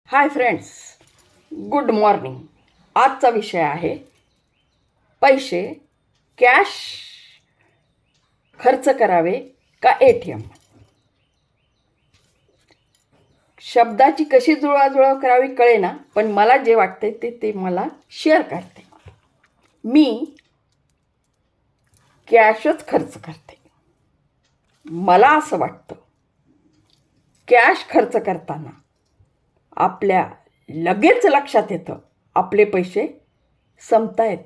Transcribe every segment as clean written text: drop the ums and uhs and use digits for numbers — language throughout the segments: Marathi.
Hi friends, good morning. आजचा विषय आहे पैसे कॅश खर्च करावे का ATM. शब्दाची कशी जुळवाजुळव करावी कळेना, पण मला जे वाटते ते मला शेअर करते. मी कॅशच खर्च करते. मला असं वाटतं कॅश खर्च करताना आपल्या लगेच लक्षात येतं आपले पैसे संपतायत.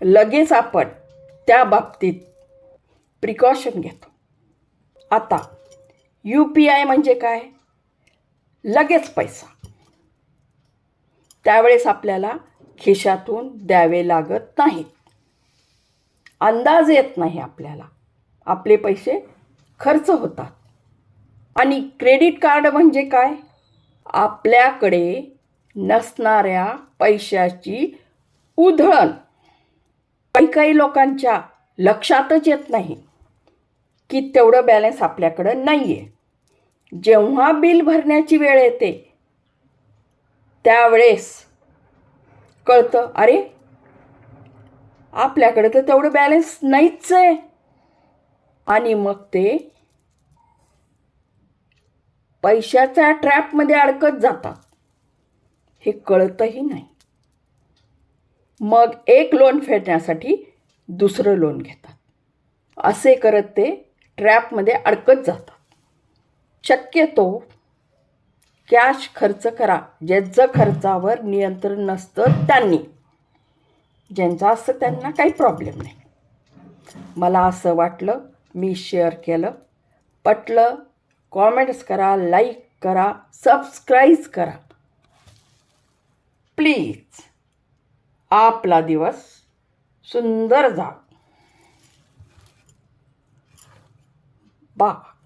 लगेच आपण त्या बाबतीत प्रिकॉशन घेतो. आता UPI म्हणजे काय? लगेच पैसा. त्यावेळेस आपल्याला खिशातून द्यावे लागत नाहीत. अंदाज येत नाही आपल्याला, आपले पैसे खर्च होतात. आणि क्रेडिट कार्ड म्हणजे काय? आपल्याकडे नसणाऱ्या पैशाची उधळण. काही लोकांच्या लक्षातच येत नाही की तेवढं बॅलन्स आपल्याकडं नाही आहे. जेव्हा बिल भरण्याची वेळ येते त्यावेळेस कळतं, अरे आपल्याकडे तर तेवढं बॅलन्स नाहीच आहे. आणि मग ते पैशाच्या ट्रॅपमध्ये अडकत जातात. हे कळतही नाही. मग एक लोन फेडण्यासाठी दुसरं लोन घेतात. असे करत ते ट्रॅपमध्ये अडकत जातात. शक्यतो कॅश खर्च करा. ज्यांचं खर्चावर नियंत्रण नसतं त्यांनी. ज्यांचं असतं त्यांना काही प्रॉब्लेम नाही. मला असं वाटलं, मी शेअर केलं. पटलं कॉमेंट्स करा, लाईक करा, सबस्क्राईब करा. प्लीज. आपला दिवस सुंदर जाओ. बाय.